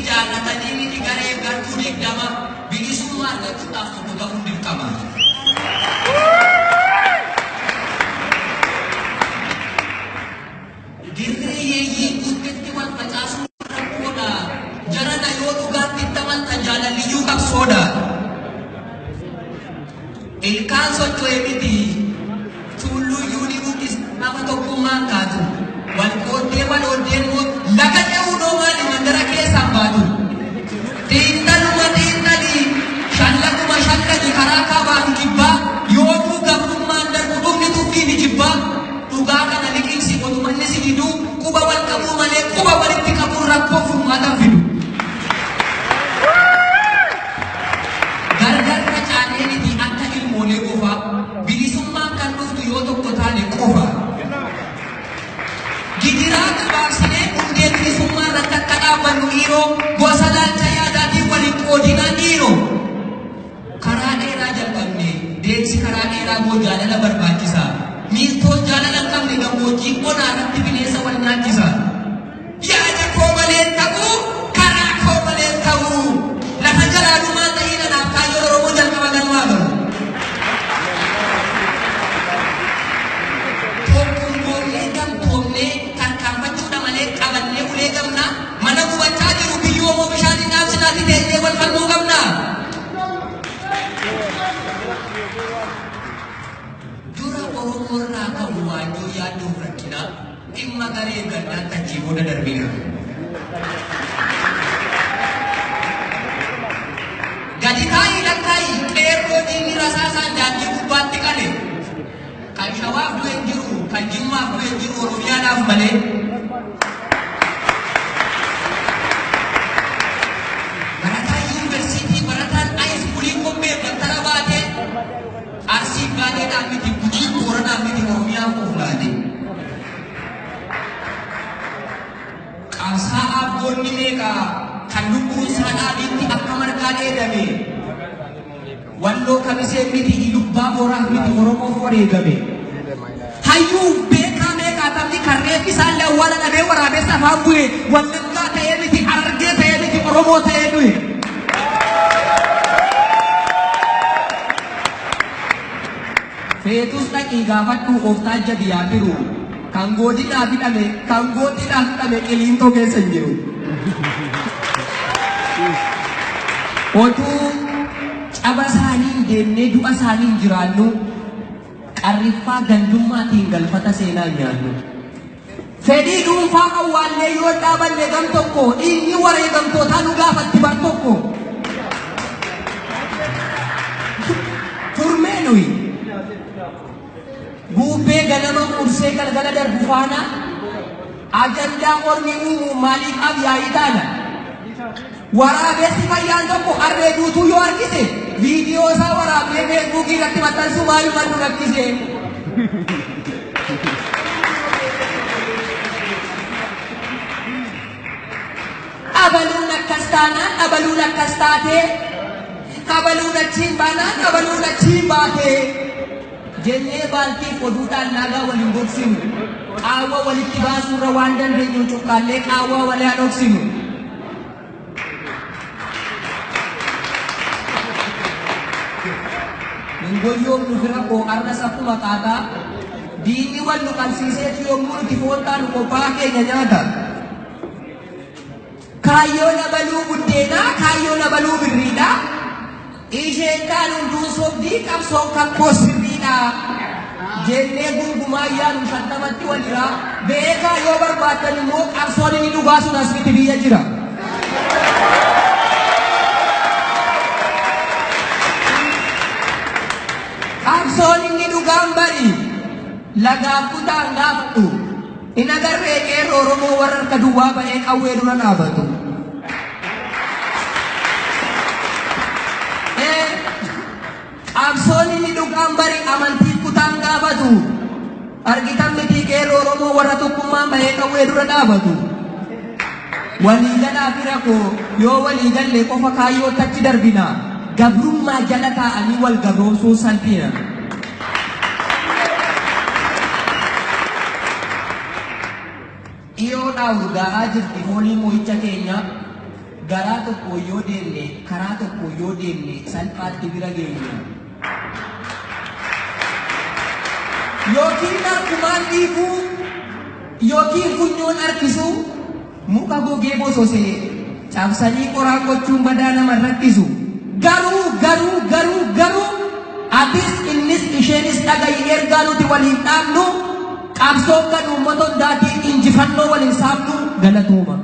jaallatanii miti garee gartuu digdama bilisummaa argachuudhaaf tokko ta'uun dirqama. Dirree yeeyyii guddetti wal facaasuun rakkoodha. Jarana yoo dhugaatti itti amantan jaalaliyyuu qabsoodha. Ilkaan socho'ee miti tulluyyuu ni buqqis nama tokkummaan kaatu. Wal qooddee wal oddeen moo laga ta'uu dhoomaani mandara keessaan baatu. Xiinxalii shallaquma shallaqi karaa kaabaatu jibbaa yoomuu gabrummaan darbu dhumni tuffii ni jibbaa. Dhugaa kana liqimsi otumanni si diduu quba wal qabuu malee quba walitti qabuun rakkoo furmaatan fidu. Gargar facaalee miti akka ilmoolee qofa bilisummaan kan dhuftu yoo tokko taane qofa. Gidiraa gabaabsinee hundee bilisummaa irratti akka dhaabbannu dhiiroo gosa laalcha yaadaatiin waliin qoodinaan dhiiroo. Karaa dheeraa jalqabne deemsi karaa dheeraa moo jaalala barbaachisa. Miiltoon jaalala qabne gammoojjii onaa irratti bineensa wal nyaachisa. Yaada koo malee ta'uu karaa koo malee ta'uu lafa jalaalumaa ta'ii nanaaf kaayyoon Oromoo jalqaba galmaa galu. Tokkummoollee gamtoomnee tarkaanfachuudha malee qabannee ulee gamna mana gubachaa jiru biyyoo moo bishaan hin dhaabsinaatti teessee wal falmuu qabna. Oromoorraa qabu waanjoo yaaduuf rakkina dhimma garee gannaan tajjii booda darbina. Gadi taa'ii lakkaa'ii qeerroo diinni rasaasaan daandii gubbaatti qale. Kan shawaaf du'e hin jiru, kan jimmaaf du'e hin jiru Oromiyaadhaaf malee. Barataan yuunivarsiitii barataan haayiskuulii qophee battara baatee arsii baay'eedhaan miti gujii booranaa miti Oromiyaa fuulaate. Qabsaa'aa boonni meeqaa kan lubbuun isaa dhaabiitti akka margaa dheedame. Walloo kamisee miti ilubbaa booraaf miti Oromoof wareegame. Hayyuu beekaa meeqaa taphni karreef isaan lawwaala dhabee waraabessa afaan bu'e. Wallaggaa ta'ee miti Harargee ta'ee miti Oromoo ta'ee du'e. Feetus dhaqii gaafadhuu ooftaa jabiyaa jiru. Kan goodidhaaf hidhame qiliintoo keessa hin jiru. Otuu caba isaanii deemnee du'a isaanii jiraannu qarriffaa gandummaatiin galfata seenaa nyaannu. Fedhii dhuunfaa awwaallee yoo dhaabanne gam tokko dhiigni wareegamtootaa nu gaafatti bar tokko. Turmee nuyi. Bubbee ganama qursee galgala darbu faana ajandaa ormi uumuu maaliidhaaf yaa'ii taana. Waraabessi fayyaan tokko harree duutuu yoo argise viidiyoo isaa waraabee feesbuukii irratti maxxansu maaluma nu rakkise. Abaluun akkas taanaan abaluun akkas taatee kabaluun achiin baanaan abaluun achiin baatee. Jennee baaltii oduudhaan nagaa waliin boksinu. Qaawwa walitti baasuurra waan dandeenyu cuqqaallee qaawwa walii dhoksinu. Ngoyyoo nu bira koo arra saffuma qaataa diinni wal nu qabsiiseetu yommuu nuti foon taanu qophaa keenya nyaata. Kaayyoo nabaluu buddeenaa kaayyoo nabaluu birriidhaa. Isheen kaan hunduun sobdii qabsoon kan koosirriidha. Jennee gungumaa yaanu shantamatti waliraa beekaa yoo barbaaddan immoo qabsoon inni dhugaa sun as miti biyya jira. Qabsoon inni dhugaan bari lagaaf kutaan gaafadhu. Hin agarree qeerroo Oromoo warra harka duwwaa ba'ee qawwee dura dhaabatu. Qabsoon inni dhugaan bari amantii kutaan gaafatu. Argitan miti qeerroo Oromoo warra tokkummaan bahee qawwee dura dhaabatu. Waliigalaa fira koo yoo waliigallee qofa kaayyoo tachi darbina. Gabrummaa jala taa'anii wal gabroomsuu salphina. Dhiyoodhaa urgaa'aa jirti foolii moo'icha keenya garaa tokko yoo deemne karaa tokko yoo deemne salphaatti bira geenya. Yookiin harkumaan dhiibuu yookiin funyoon harkisu muka gogee bososee cabsanii qoraan gochuun badaa nama rakkisu. Garuu atis innis isheenis dhaga'i ergaa nuti waliin dhaabnu qabsoon kan uummata hundaatiin injifannoo waliin saamnu galatooma.